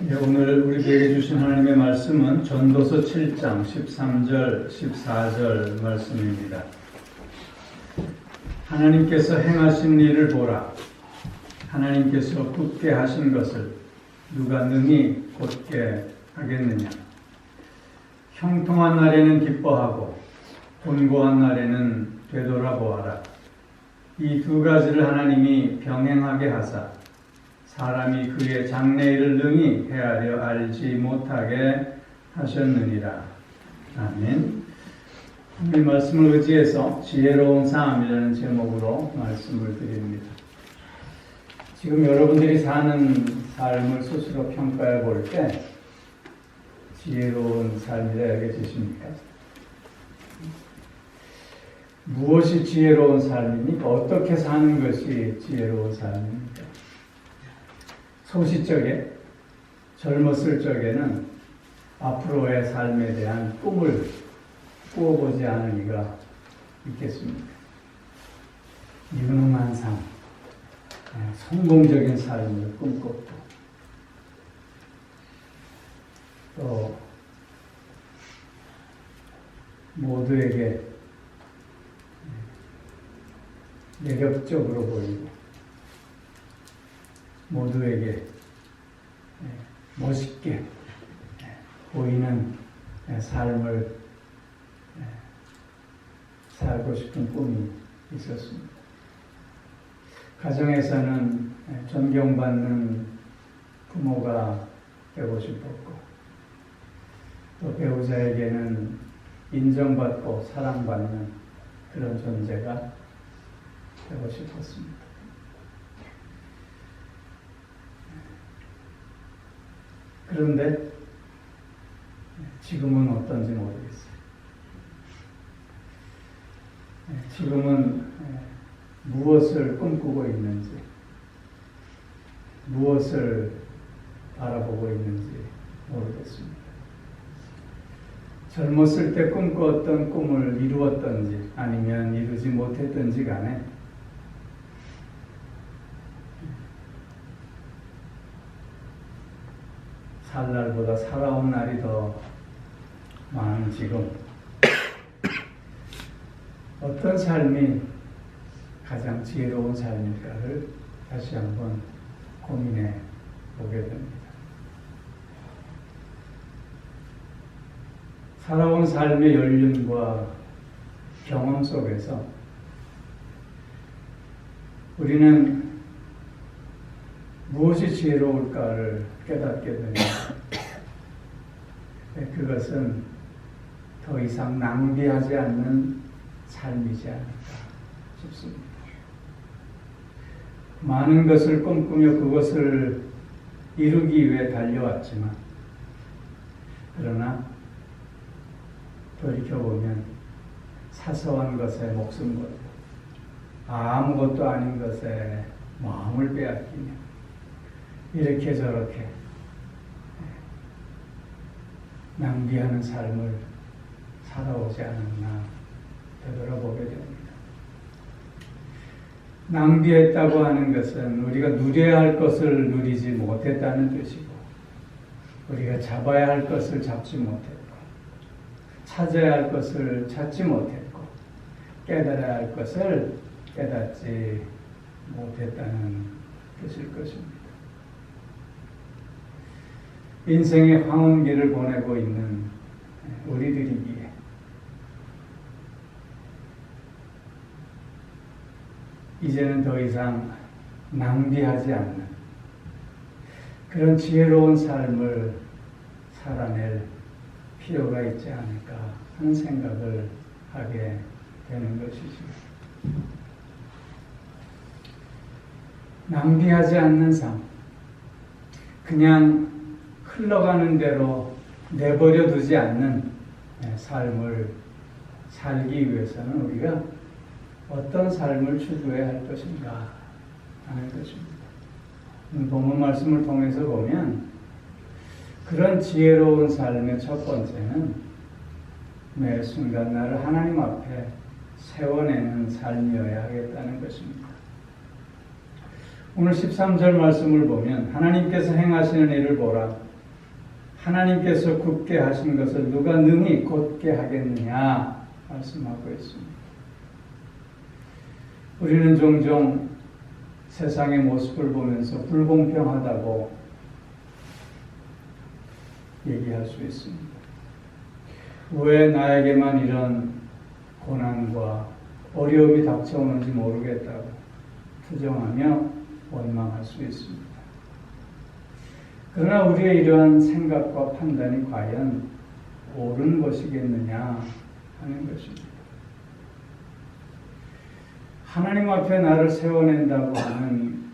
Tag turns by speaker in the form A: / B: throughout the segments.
A: 네, 오늘 우리에게 주신 하나님의 말씀은 전도서 7장 13절, 14절 말씀입니다. 하나님께서 행하신 일을 보라. 하나님께서 굳게 하신 것을 누가 능히 곧게 하겠느냐. 형통한 날에는 기뻐하고 곤고한 날에는 되돌아보아라. 이 두 가지를 하나님이 병행하게 하사 사람이 그의 장래일을 능히 헤아려 알지 못하게 하셨느니라. 아멘. 이 말씀을 의지해서 지혜로운 삶이라는 제목으로 말씀을 드립니다. 지금 여러분들이 사는 삶을 스스로 평가해 볼 때 지혜로운 삶이라 여겨지십니까? 무엇이 지혜로운 삶입니까? 어떻게 사는 것이 지혜로운 삶입니까? 소시적에, 젊었을 적에는 앞으로의 삶에 대한 꿈을 꾸어보지 않을 리가 있겠습니까? 유능한 삶, 성공적인 삶을 꿈꿨고, 또 모두에게 매력적으로 보이고 모두에게 멋있게 보이는 삶을 살고 싶은 꿈이 있었습니다. 가정에서는 존경받는 부모가 되고 싶었고, 또 배우자에게는 인정받고 사랑받는 그런 존재가 되고 싶었습니다. 그런데 지금은 어떤지 모르겠어요. 지금은 무엇을 꿈꾸고 있는지, 무엇을 바라보고 있는지 모르겠습니다. 젊었을 때 꿈꾸었던 꿈을 이루었던지 아니면 이루지 못했던지 간에 살 날보다 살아온 날이 더 많은 지금 어떤 삶이 가장 지혜로운 삶일까를 다시 한번 고민해 보게 됩니다. 살아온 삶의 연륜과 경험 속에서 우리는 무엇이 지혜로울까를 깨닫게 됩니다. 그것은 더 이상 낭비하지 않는 삶이지 않을까 싶습니다. 많은 것을 꿈꾸며 그것을 이루기 위해 달려왔지만, 그러나 돌이켜보면 사소한 것에 목숨 걸고 아무것도 아닌 것에 마음을 빼앗기며 이렇게 저렇게 낭비하는 삶을 살아오지 않았나 되돌아보게 됩니다. 낭비했다고 하는 것은 우리가 누려야 할 것을 누리지 못했다는 뜻이고, 우리가 잡아야 할 것을 잡지 못했고, 찾아야 할 것을 찾지 못했고, 깨달아야 할 것을 깨닫지 못했다는 뜻일 것입니다. 인생의 황혼기를 보내고 있는 우리들이기에 이제는 더 이상 낭비하지 않는 그런 지혜로운 삶을 살아낼 필요가 있지 않을까 하는 생각을 하게 되는 것이죠. 낭비하지 않는 삶, 그냥 흘러가는 대로 내버려 두지 않는 삶을 살기 위해서는 우리가 어떤 삶을 추구해야 할 것인가 하는 것입니다. 본문 말씀을 통해서 보면 그런 지혜로운 삶의 첫 번째는 매 순간 나를 하나님 앞에 세워내는 삶이어야 하겠다는 것입니다. 오늘 13절 말씀을 보면 하나님께서 행하시는 일을 보라. 하나님께서 굳게 하신 것을 누가 능히 곧게 하겠느냐 말씀하고 있습니다. 우리는 종종 세상의 모습을 보면서 불공평하다고 얘기할 수 있습니다. 왜 나에게만 이런 고난과 어려움이 닥쳐오는지 모르겠다고 투정하며 원망할 수 있습니다. 그러나 우리의 이러한 생각과 판단이 과연 옳은 것이겠느냐 하는 것입니다. 하나님 앞에 나를 세워낸다고 하는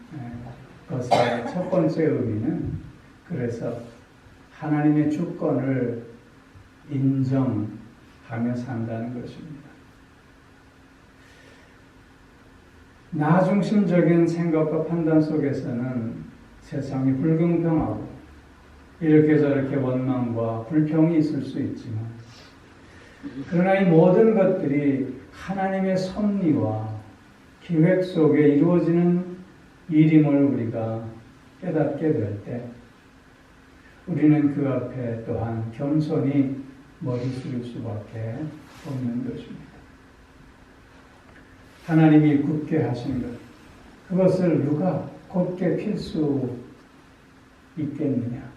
A: 것의 첫 번째 의미는 그래서 하나님의 주권을 인정하며 산다는 것입니다. 나 중심적인 생각과 판단 속에서는 세상이 불공평하고 이렇게 저렇게 원망과 불평이 있을 수 있지만 그러나 이 모든 것들이 하나님의 섭리와 기획 속에 이루어지는 일임을 우리가 깨닫게 될 때 우리는 그 앞에 또한 겸손히 머리 숙일 수밖에 없는 것입니다. 하나님이 굳게 하신 것, 그것을 누가 곧게 필 수 있겠느냐?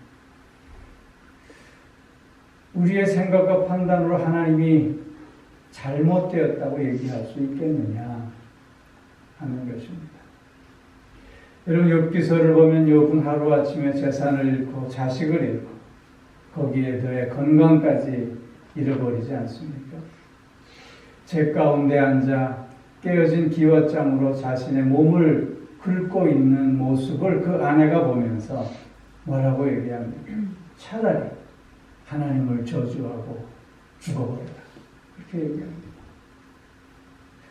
A: 우리의 생각과 판단으로 하나님이 잘못되었다고 얘기할 수 있겠느냐 하는 것입니다. 여러분 욥기서를 보면 욥은 하루아침에 재산을 잃고 자식을 잃고 거기에 더해 건강까지 잃어버리지 않습니까? 제 가운데 앉아 깨어진 기와장으로 자신의 몸을 긁고 있는 모습을 그 아내가 보면서 뭐라고 얘기합니까? 차라리 하나님을 저주하고 죽어버려라. 이렇게 얘기합니다.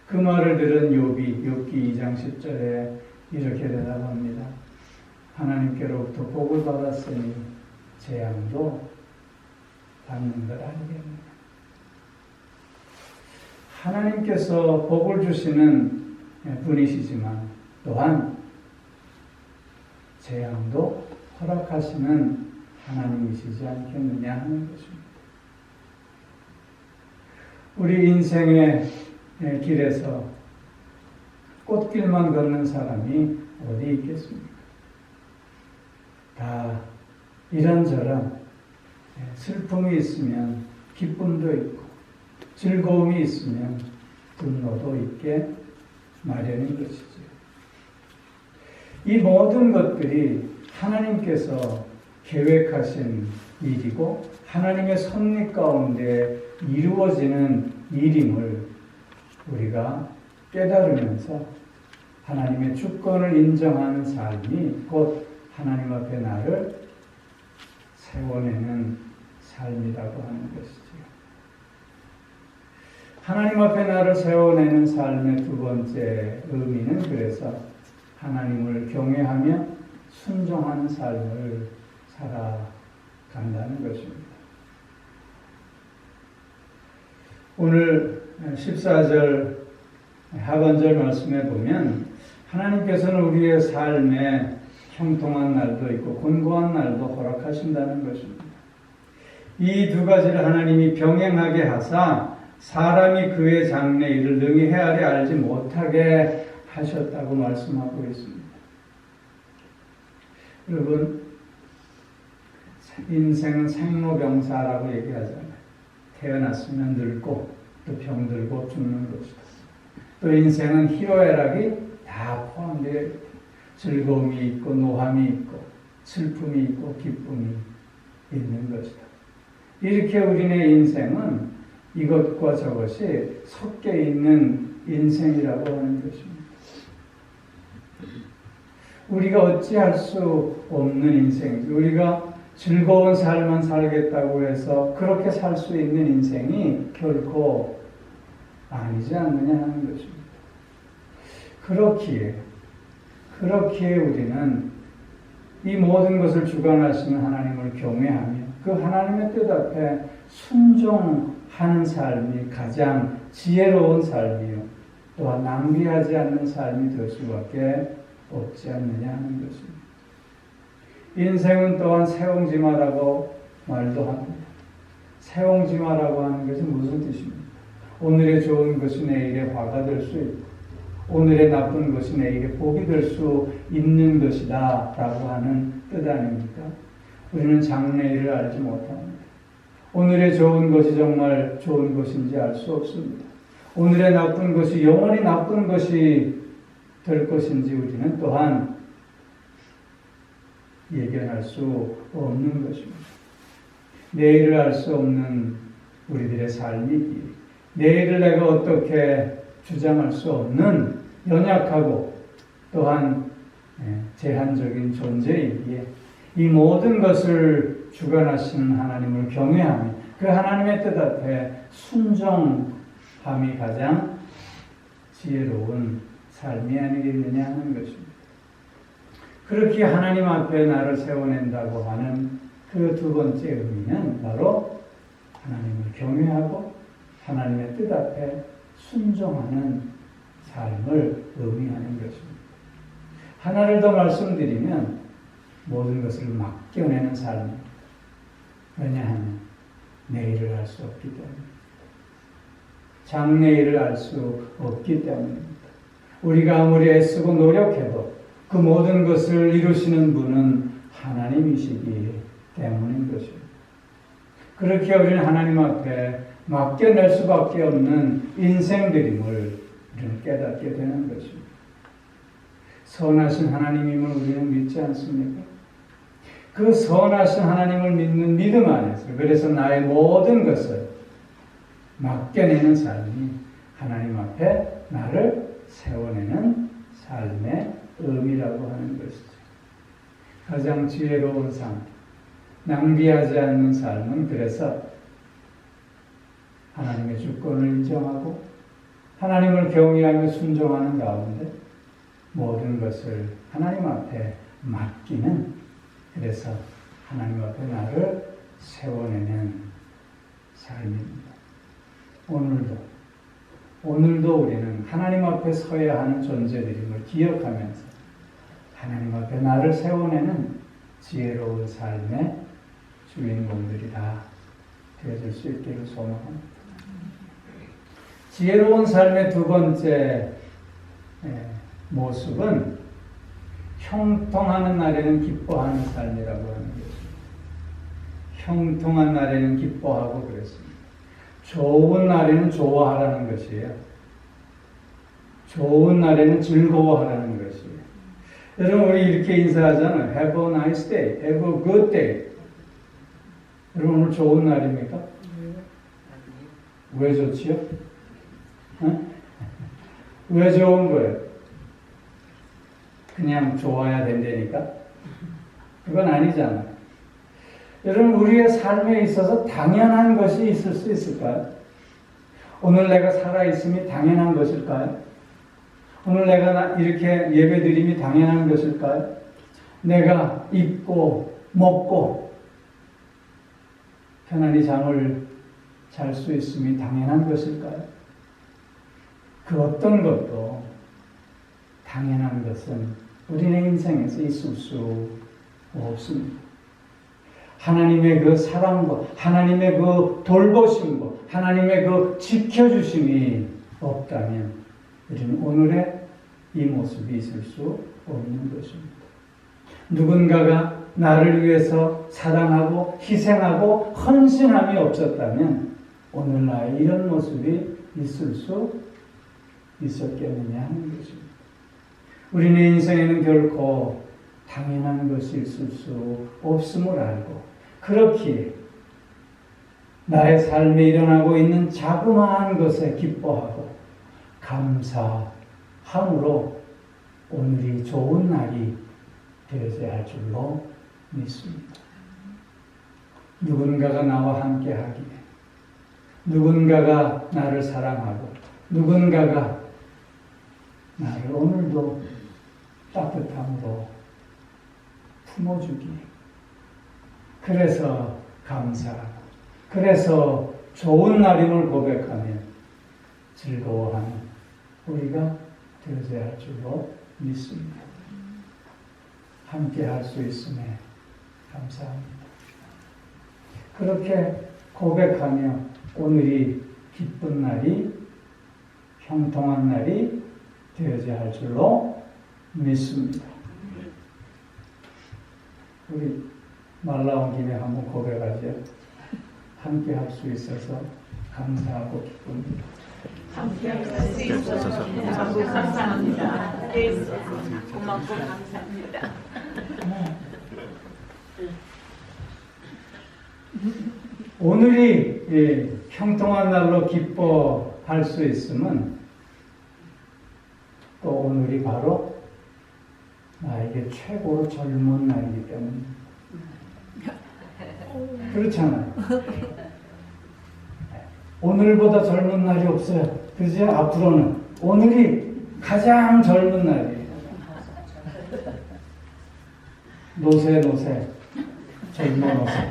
A: 그 말을 들은 욥이 욥기 2장 10절에 이렇게 대답합니다. 하나님께로부터 복을 받았으니 재앙도 받는 것 아니겠느냐. 하나님께서 복을 주시는 분이시지만 또한 재앙도 허락하시는 하나님이시지 않겠느냐 하는 것입니다. 우리 인생의 길에서 꽃길만 걷는 사람이 어디 있겠습니까? 다 이런저런 슬픔이 있으면 기쁨도 있고 즐거움이 있으면 분노도 있게 마련인 것이죠. 이 모든 것들이 하나님께서 계획하신 일이고 하나님의 섭리 가운데 이루어지는 일임을 우리가 깨달으면서 하나님의 주권을 인정하는 삶이 곧 하나님 앞에 나를 세워내는 삶이라고 하는 것이죠. 하나님 앞에 나를 세워내는 삶의 두 번째 의미는 그래서 하나님을 경외하며 순종하는 삶을 살아간다는 것입니다. 오늘 14절 하반절 말씀에 보면 하나님께서는 우리의 삶에 형통한 날도 있고 곤고한 날도 허락하신다는 것입니다. 이 두 가지를 하나님이 병행하게 하사 사람이 그의 장래 일을 능히 헤아려 알지 못하게 하셨다고 말씀하고 있습니다. 여러분, 인생은 생로병사라고 얘기하잖아요. 태어났으면 늙고 또 병들고 죽는 것이다. 또 인생은 희로애락이 다 포함되어 있다. 즐거움이 있고 노함이 있고 슬픔이 있고 기쁨이 있는 것이다. 이렇게 우리의 인생은 이것과 저것이 섞여 있는 인생이라고 하는 것입니다. 우리가 어찌할 수 없는 인생이죠. 우리가 즐거운 삶만 살겠다고 해서 그렇게 살 수 있는 인생이 결코 아니지 않느냐 하는 것입니다. 그렇기에 우리는 이 모든 것을 주관하시는 하나님을 경외하며 그 하나님의 뜻 앞에 순종하는 삶이 가장 지혜로운 삶이요 또한 낭비하지 않는 삶이 될 수밖에 없지 않느냐 하는 것입니다. 인생은 또한 세옹지마라고 말도 합니다. 세옹지 마라고 하는 것은 무슨 뜻입니까? 오늘의 좋은 것이 내일의 화가 될 수 있고 오늘의 나쁜 것이 내일의 복이 될 수 있는 것이다 라고 하는 뜻 아닙니까? 우리는 장래일을 알지 못합니다. 오늘의 좋은 것이 정말 좋은 것인지 알 수 없습니다. 오늘의 나쁜 것이 영원히 나쁜 것이 될 것인지 우리는 또한 예견할 수 없는 것입니다. 내일을 알 수 없는 우리들의 삶이기에 내일을 내가 어떻게 주장할 수 없는 연약하고 또한 제한적인 존재이기에 이 모든 것을 주관하시는 하나님을 경외하며 그 하나님의 뜻 앞에 순종함이 가장 지혜로운 삶이 아니겠느냐 하는 것입니다. 그렇게 하나님 앞에 나를 세워낸다고 하는 그 두 번째 의미는 바로 하나님을 경외하고 하나님의 뜻 앞에 순종하는 삶을 의미하는 것입니다. 하나를 더 말씀드리면 모든 것을 맡겨내는 삶입니다. 왜냐하면 내일을 알 수 없기 때문입니다. 장래일을 알 수 없기 때문입니다. 우리가 아무리 애쓰고 노력해도 그 모든 것을 이루시는 분은 하나님이시기 때문인 것입니다. 그렇게 우리는 하나님 앞에 맡겨낼 수밖에 없는 인생들임을 우리는 깨닫게 되는 것입니다. 선하신 하나님임을 우리는 믿지 않습니까? 그 선하신 하나님을 믿는 믿음 안에서 그래서 나의 모든 것을 맡겨내는 삶이 하나님 앞에 나를 세워내는 삶의 의미라고 하는 것이죠. 가장 지혜로운 삶, 낭비하지 않는 삶은 그래서 하나님의 주권을 인정하고 하나님을 경외하며 순종하는 가운데 모든 것을 하나님 앞에 맡기는 그래서 하나님 앞에 나를 세워내는 삶입니다. 오늘도 우리는 하나님 앞에 서야 하는 존재들임을 기억하면서 하나님 앞에 나를 세워내는 지혜로운 삶의 주인공들이 다 되어질 수 있기를 소망합니다. 지혜로운 삶의 두 번째 모습은 형통하는 날에는 기뻐하는 삶이라고 하는 것입니다. 형통한 날에는 기뻐하고 그랬습니다. 좋은 날에는 좋아하라는 것이에요. 좋은 날에는 즐거워하라는 것이에요. 여러분 우리 이렇게 인사하잖아요. Have a nice day. Have a good day. 여러분 오늘 좋은 날입니까? 왜 좋지요? 왜 좋은 거예요? 그냥 좋아야 된다니까? 그건 아니잖아요. 여러분 우리의 삶에 있어서 당연한 것이 있을 수 있을까요? 오늘 내가 살아있음이 당연한 것일까요? 오늘 내가 이렇게 예배드림이 당연한 것일까요? 내가 입고 먹고 편안히 잠을 잘 수 있음이 당연한 것일까요? 그 어떤 것도 당연한 것은 우리의 인생에서 있을 수 없습니다. 하나님의 그 사랑과 하나님의 그 돌보심과 하나님의 그 지켜주심이 없다면 우리는 오늘의 이 모습이 있을 수 없는 것입니다. 누군가가 나를 위해서 사랑하고 희생하고 헌신함이 없었다면 오늘 나의 이런 모습이 있을 수 있었겠느냐 하는 것입니다. 우리는 인생에는 결코 당연한 것이 있을 수 없음을 알고 그렇기에 나의 삶에 일어나고 있는 자그마한 것에 기뻐하고 감사함으로 오늘이 좋은 날이 되어야 할 줄로 믿습니다. 누군가가 나와 함께 하기에 누군가가 나를 사랑하고 누군가가 나를 오늘도 따뜻함으로 품어주기에 그래서 감사하고 그래서 좋은 날임을 고백하며 즐거워하는 우리가 되어야 할 줄로 믿습니다. 함께 할 수 있음에 감사합니다. 그렇게 고백하며 오늘이 기쁜 날이, 형통한 날이 되어야 할 줄로 믿습니다. 우리 말 나온 김에 한번 고백하죠. 함께 할 수 있어서 감사하고 기쁩니다.
B: 함께 할 수 있어서 감사합니다. 고맙고 감사합니다.
A: 오늘이 형통한 날로 기뻐할 수 있으면 또 오늘이 바로 나에게 최고로 젊은 날이기 때문입니다. 그렇잖아요. 오늘보다 젊은 날이 없어요. 그죠? 앞으로는 오늘이 가장 젊은 날이에요. 노세 젊은 노세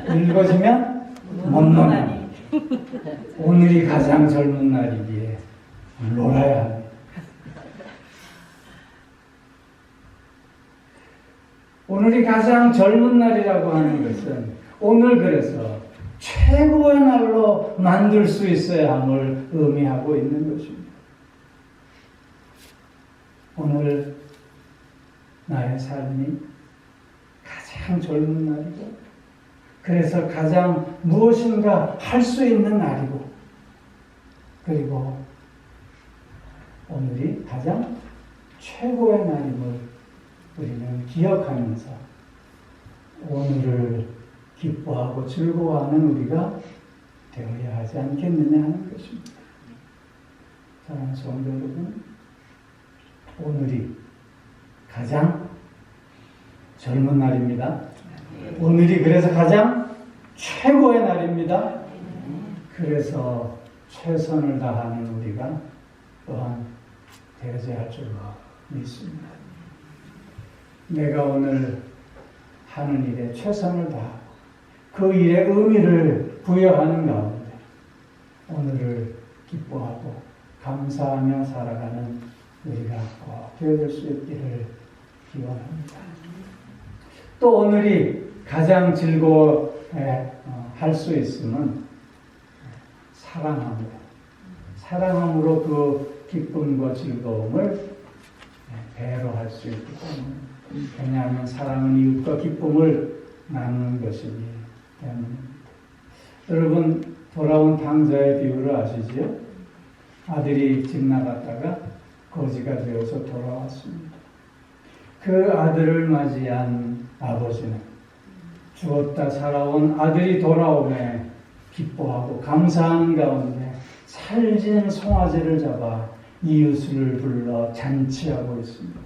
A: 늙어지면 못노나니 오늘이 가장 젊은 날이기에 놀아야 합니다. 오늘이 가장 젊은 날이라고 하는 것은 오늘 그래서 최고의 날로 만들 수 있어야 함을 의미하고 있는 것입니다. 오늘 나의 삶이 가장 젊은 날이고 그래서 가장 무엇인가 할 수 있는 날이고 그리고 오늘이 가장 최고의 날임을 우리는 기억하면서 오늘을 기뻐하고 즐거워하는 우리가 되어야 하지 않겠느냐 하는 것입니다. 사랑하는 성도 여러분, 오늘이 가장 젊은 날입니다. 오늘이 그래서 가장 최고의 날입니다. 그래서 최선을 다하는 우리가 또한 되어야 할 줄로 믿습니다. 내가 오늘 하는 일에 최선을 다하고 그 일에 의미를 부여하는 가운데 오늘을 기뻐하고 감사하며 살아가는 우리가 꼭 되어질 수 있기를 기원합니다. 또 오늘이 가장 즐거워할 수 있으면 사랑함으로 그 기쁨과 즐거움을 배로 할 수 있기 때문에 왜냐하면 사랑은 이웃과 기쁨을 나누는 것이기 때문입니다. 여러분 돌아온 탕자의 비유를 아시지요? 아들이 집 나갔다가 거지가 되어서 돌아왔습니다. 그 아들을 맞이한 아버지는 죽었다 살아온 아들이 돌아오매 기뻐하고 감사하는 가운데 살진 송아지를 잡아 이웃을 불러 잔치하고 있습니다.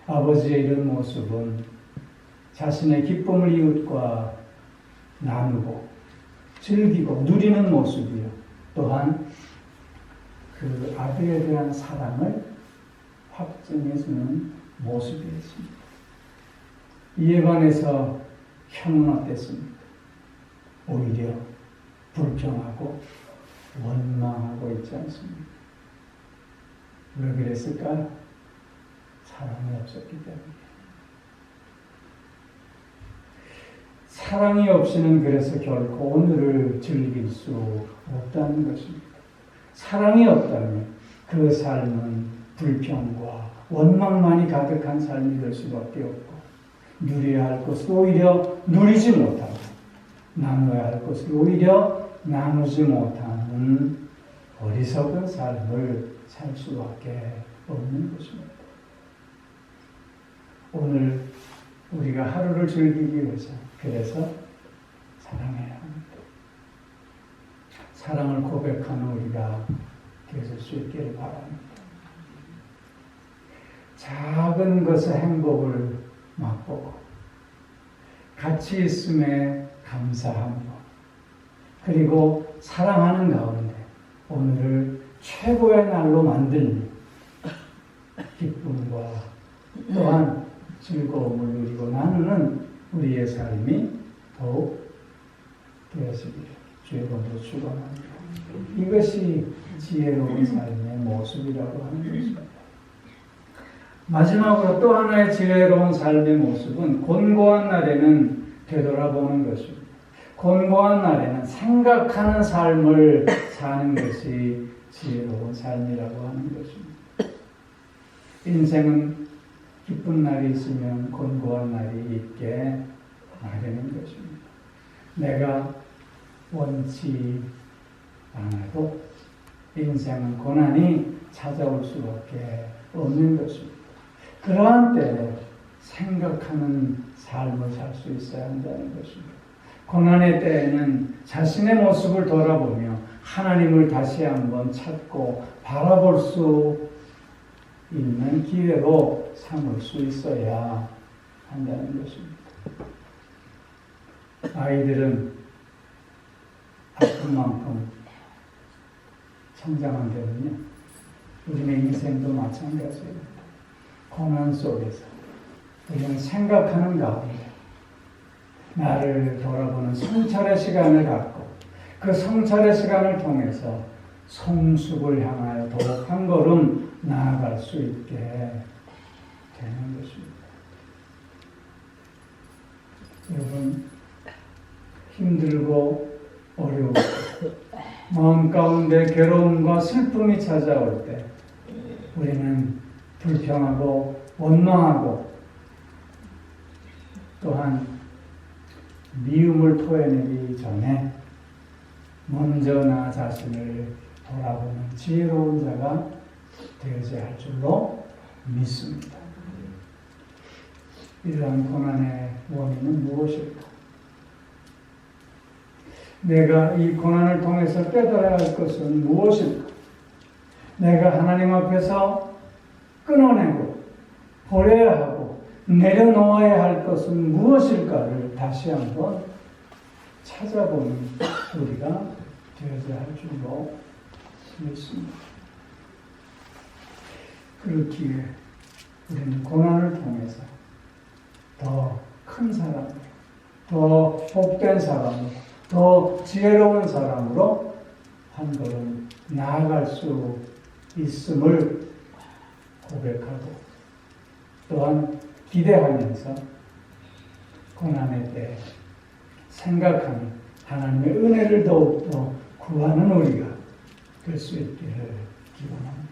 A: 아버지의 이런 모습은 자신의 기쁨을 이웃과 나누고 즐기고 누리는 모습이요. 또한 그 아들에 대한 사랑을 확증해주는 모습이었습니다. 이에 반해서 형은 어땠습니까? 오히려 불평하고 원망하고 있지 않습니까? 왜 그랬을까요? 사랑이 없었기 때문에. 사랑이 없이는 그래서 결코 오늘을 즐길 수 없다는 것입니다. 사랑이 없다면 그 삶은 불평과 원망만이 가득한 삶이 될 수밖에 없고 누려야 할 것을 오히려 누리지 못하고 나눠야 할 것을 오히려 나누지 못하는 어리석은 삶을 살 수밖에 없는 것입니다. 오늘 우리가 하루를 즐기기 위해서 그래서 사랑해야 합니다. 사랑을 고백하는 우리가 되실 수 있기를 바랍니다. 작은 것의 행복을 맛보고 같이 있음에 감사함으로 그리고 사랑하는 가운데 오늘을 최고의 날로 만들며 기쁨과 또한 즐거움을 누리고 나누는 우리의 삶이 더욱 되어지기를 주의 이름으로 축원합니다. 이것이 지혜로운 삶의 모습이라고 하는 것입니다. 마지막으로 또 하나의 지혜로운 삶의 모습은 곤고한 날에는 되돌아보는 것입니다. 곤고한 날에는 생각하는 삶을 사는 것이 지혜로운 삶이라고 하는 것입니다. 인생은 기쁜 날이 있으면 곤고한 날이 있게 마련인 것입니다. 내가 원치 않아도 인생은 고난이 찾아올 수밖에 없는 것입니다. 그러한 때에 생각하는 삶을 살 수 있어야 한다는 것입니다. 고난의 때에는 자신의 모습을 돌아보며 하나님을 다시 한번 찾고 바라볼 수 있는 기회로 삼을 수 있어야 한다는 것입니다. 아이들은 아픈 만큼 성장한다면요, 우리의 인생도 마찬가지입니다. 고난 속에서 우리는 생각하는 가운데 나를 돌아보는 성찰의 시간을 갖고 그 성찰의 시간을 통해서 성숙을 향하여 더욱 한 걸음 나아갈 수 있게 되는 것입니다. 여러분, 힘들고 어려울 때, 마음 가운데 괴로움과 슬픔이 찾아올 때 우리는 불평하고 원망하고 또한 미움을 토해내기 전에 먼저 나 자신을 돌아보는 지혜로운 자가 되어야 할 줄로 믿습니다. 이러한 고난의 원인은 무엇일까? 내가 이 고난을 통해서 깨달아야 할 것은 무엇일까? 내가 하나님 앞에서 끊어내고 버려야 하고 내려놓아야 할 것은 무엇일까를 다시 한번 찾아보는 우리가 되어야 할 줄로 믿습니다. 그렇기에 우리는 고난을 통해서 더 큰 사람으로, 더 복된 사람으로, 더 지혜로운 사람으로 한 걸음 나아갈 수 있음을 고백하고 또한 기대하면서 고난의 때 생각하는 하나님의 은혜를 더욱더 구하는 우리가 될 수 있기를 기원합니다.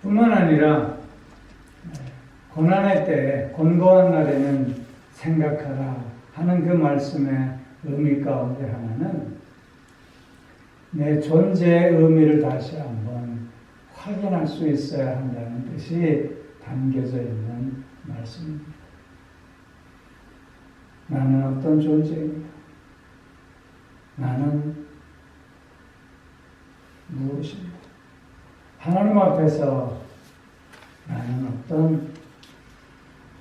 A: 뿐만 아니라 고난의 때, 곤고한 날에는 생각하라 하는 그 말씀의 의미 가운데 하나는 내 존재의 의미를 다시 한번 확인할 수 있어야 한다는 뜻이 담겨져 있는 말씀입니다. 나는 어떤 존재입니다. 나는 무엇입니다. 하나님 앞에서 나는 어떤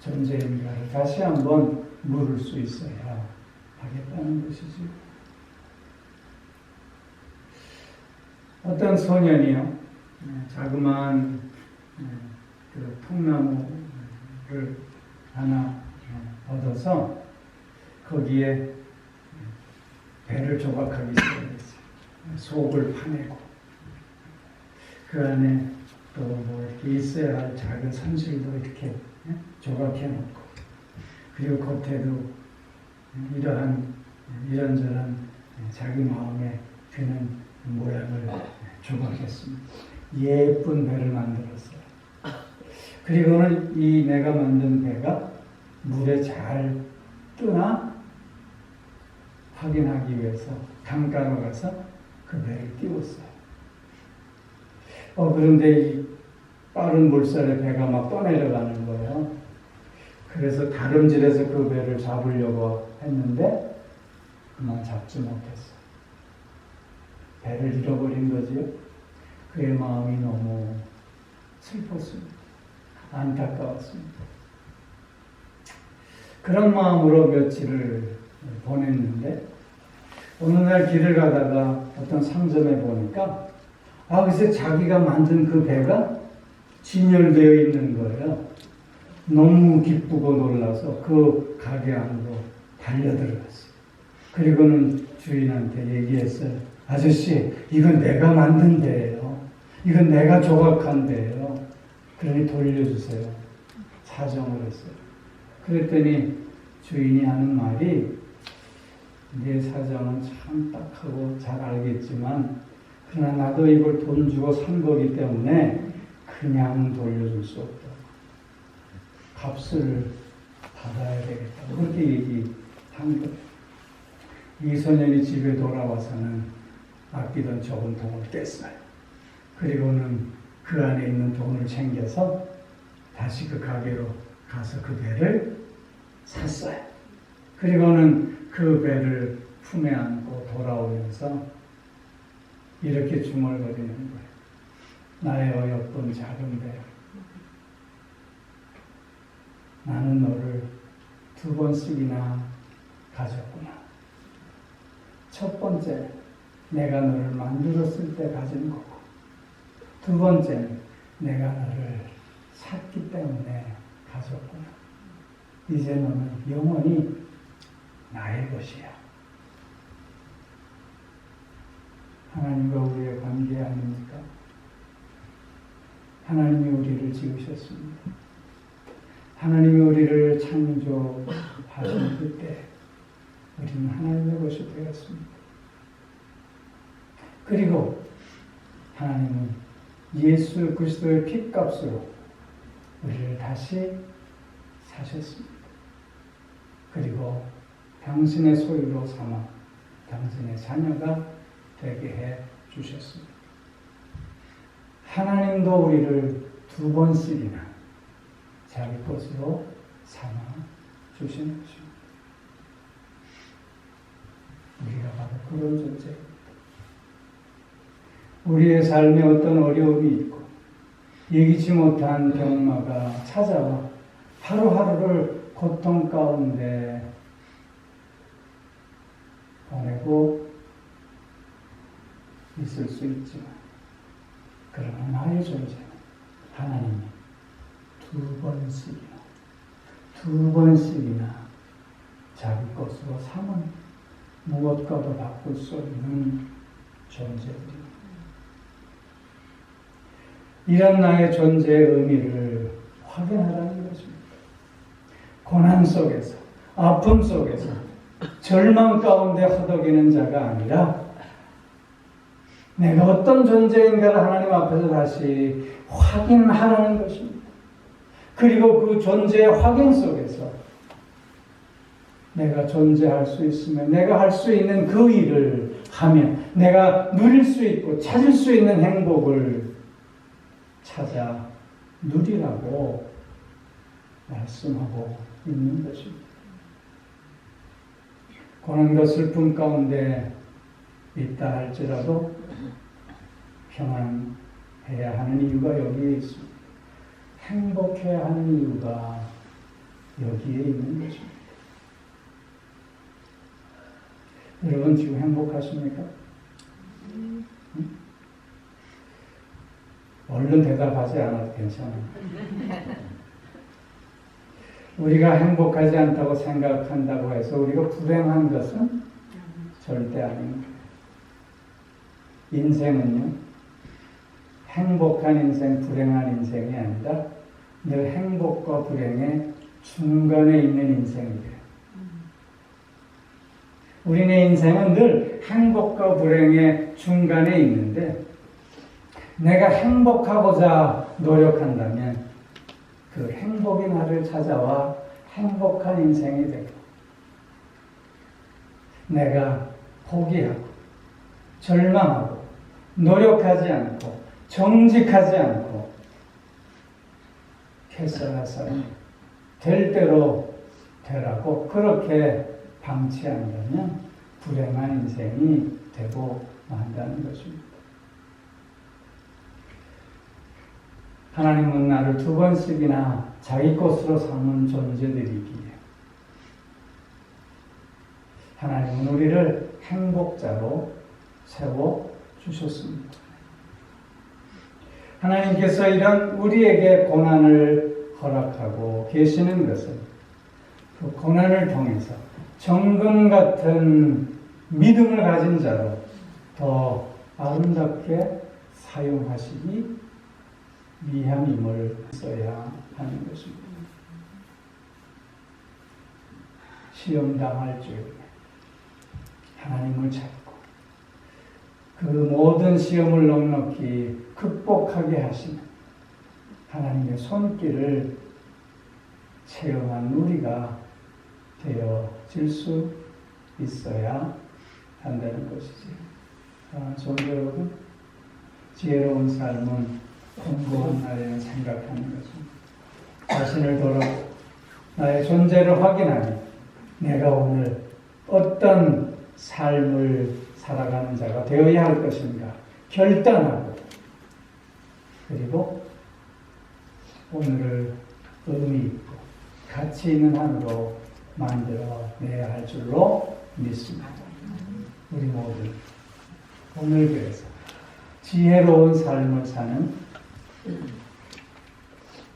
A: 존재인가를 다시 한번 물을 수 있어야 하겠다는 것이죠. 어떤 소년이요, 자그마한 그 통나무를 하나 얻어서 거기에 배를 조각하기 시작했어요. 속을 파내고 그 안에 또 뭐 이렇게 있어야 할 작은 선실도 이렇게 조각해 놓고 그리고 겉에도 이런저런 자기 마음에 드는 모양을 조각했습니다. 예쁜 배를 만들었어요. 그리고는 이 내가 만든 배가 물에 잘 뜨나 확인하기 위해서 강가로 가서 그 배를 띄웠어요. 그런데 이 빠른 물살에 배가 막 떠내려가는 거예요. 그래서 다름질해서 그 배를 잡으려고 했는데 그만 잡지 못했어요. 배를 잃어버린 거지요. 그의 마음이 너무 슬펐습니다. 안타까웠습니다. 그런 마음으로 며칠을 보냈는데 어느 날 길을 가다가 어떤 상점에 보니까 글쎄 자기가 만든 그 배가 진열되어 있는 거예요. 너무 기쁘고 놀라서 그 가게 안으로 달려들어갔어요. 그리고는 주인한테 얘기했어요. 아저씨, 이건 내가 만든 배예요. 이건 내가 조각한 배예요. 그러니 돌려주세요. 사정을 했어요. 그랬더니 주인이 하는 말이 내 사정은 참 딱하고 잘 알겠지만 그러나 나도 이걸 돈 주고 산 거기 때문에 그냥 돌려줄 수 없다. 값을 받아야 되겠다. 그렇게 얘기한 거예요. 이 소년이 집에 돌아와서는 아끼던 적은 돈을 뺐어요. 그리고는 그 안에 있는 돈을 챙겨서 다시 그 가게로 가서 그 배를 샀어요. 그리고는 그 배를 품에 안고 돌아오면서 이렇게 중얼거리는 거예요. 나의 어여쁜 작은 배야. 나는 너를 2번씩이나 가졌구나. 첫 번째, 내가 너를 만들었을 때 가진 거고, 두 번째는 내가 너를 샀기 때문에 가졌구나. 이제 너는 영원히 나의 것이야. 하나님과 우리의 관계 아닙니까? 하나님이 우리를 지으셨습니다. 하나님이 우리를 창조하신 그때 우리는 하나님의 것이 되었습니다. 그리고 하나님은 예수 그리스도의 핏값으로 우리를 다시 사셨습니다. 그리고 당신의 소유로 삼아 당신의 자녀가 되게 해 주셨습니다. 하나님도 우리를 2번씩이나 자기 것으로 삼아 주시는 것입니다. 우리가 바로 그런 존재입니다. 우리의 삶에 어떤 어려움이 있고 예기치 못한 병마가 찾아와 하루하루를 고통 가운데 보내고 있을 수 있지만 그러나 나의 존재는 하나님이 2번씩이나 자기 것으로 삼은 무엇과도 바꿀 수 없는 존재들입니다. 이런 나의 존재의 의미를 확인하라는 것입니다. 고난 속에서, 아픔 속에서, 절망 가운데 허덕이는 자가 아니라 내가 어떤 존재인가를 하나님 앞에서 다시 확인하라는 것입니다. 그리고 그 존재의 확인 속에서 내가 존재할 수 있으면 내가 할 수 있는 그 일을 하면 내가 누릴 수 있고 찾을 수 있는 행복을 찾아 누리라고 말씀하고 있는 것입니다. 고난과 슬픔 가운데 있다 할지라도 평안해야 하는 이유가 여기에 있습니다. 행복해야 하는 이유가 여기에 있는 것입니다. 여러분 지금 행복하십니까? 응? 얼른 대답하지 않아도 괜찮아요. 우리가 행복하지 않다고 생각한다고 해서 우리가 불행한 것은 절대 아닙니다. 인생은요, 행복한 인생, 불행한 인생이 아니라 늘 행복과 불행의 중간에 있는 인생이에요. 우리의 인생은 늘 행복과 불행의 중간에 있는데 내가 행복하고자 노력한다면 그 행복이 나를 찾아와 행복한 인생이 되고 내가 포기하고 절망하고 노력하지 않고 정직하지 않고 캐서나서는 될 대로 되라고 그렇게 방치한다면 불행한 인생이 되고 만다는 것입니다. 하나님은 나를 2번씩이나 자기 것으로 삼은 존재들이기에 하나님은 우리를 행복자로 세워주셨습니다. 하나님께서 이런 우리에게 고난을 허락하고 계시는 것은 그 고난을 통해서 정금 같은 믿음을 가진 자로 더 아름답게 사용하시기 위함임을 써야 하는 것입니다. 시험 당할 줄 하나님을 찾고 그 모든 시험을 넉넉히 극복하게 하시는 하나님의 손길을 체험한 우리가 되어질 수 있어야 한다는 것이지. 좋은 여러분, 지혜로운 삶은 공부한 날에는 생각하는 것입니다. 자신을 돌아보고 나의 존재를 확인하니 내가 오늘 어떤 삶을 살아가는 자가 되어야 할 것인가 결단하고, 그리고 오늘을 의미 있고 가치 있는 하루로 만들어내야 할 줄로 믿습니다. 우리 모두 오늘 그래서 지혜로운 삶을 사는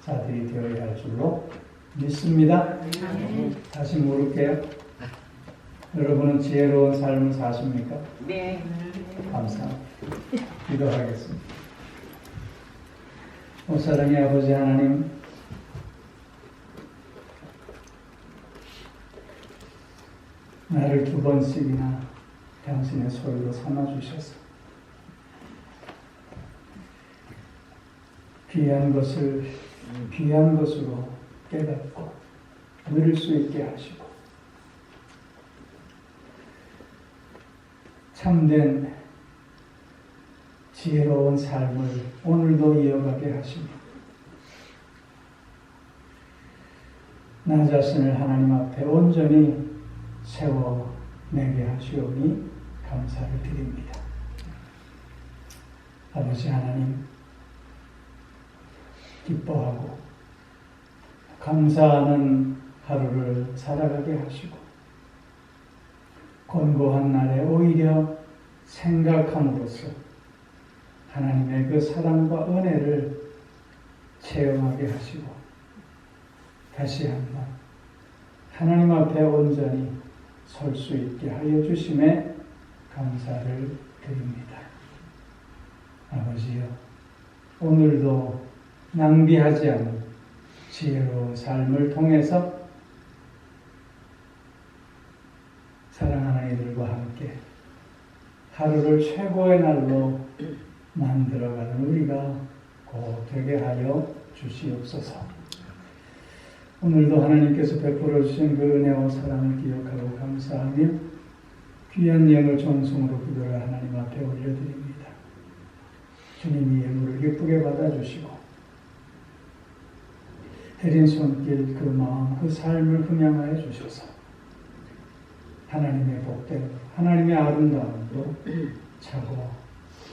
A: 자들이 되어야 할 줄로 믿습니다. 다시 물을게요. 여러분은 지혜로운 삶을 사십니까?
B: 네.
A: 감사합니다. 기도하겠습니다. 오 사랑의 아버지 하나님, 나를 2번씩이나 당신의 소유로 삼아주셔서 귀한 것을 귀한 것으로 깨닫고 누릴 수 있게 하시고 참된 지혜로운 삶을 오늘도 이어가게 하시고 나 자신을 하나님 앞에 온전히 세워내게 하시오니 감사를 드립니다. 아버지 하나님, 기뻐하고 감사하는 하루를 살아가게 하시고 곤고한 날에 오히려 생각함으로써 하나님의 그 사랑과 은혜를 체험하게 하시고 다시 한번 하나님 앞에 온전히 설 수 있게 하여 주심에 감사를 드립니다. 아버지여, 오늘도 낭비하지 않은 지혜로운 삶을 통해서 사랑하는 이들과 함께 하루를 최고의 날로 만들어가는 우리가 곧 되게 하여 주시옵소서. 오늘도 하나님께서 베풀어 주신 그 은혜와 사랑을 기억하고 감사하며 귀한 영을 정성으로 기도를 하나님 앞에 올려드립니다. 주님이 예물을 기쁘게 받아주시고 해린 손길, 그 마음, 그 삶을 흠양하여 주셔서 하나님의 복됨, 하나님의 아름다움도 차고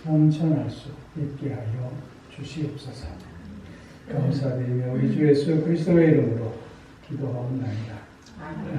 A: 넘쳐날 수 있게 하여 주시옵소서. 감사드리며 우리 주 예수 그리스도의 이름으로 기도하옵나이다.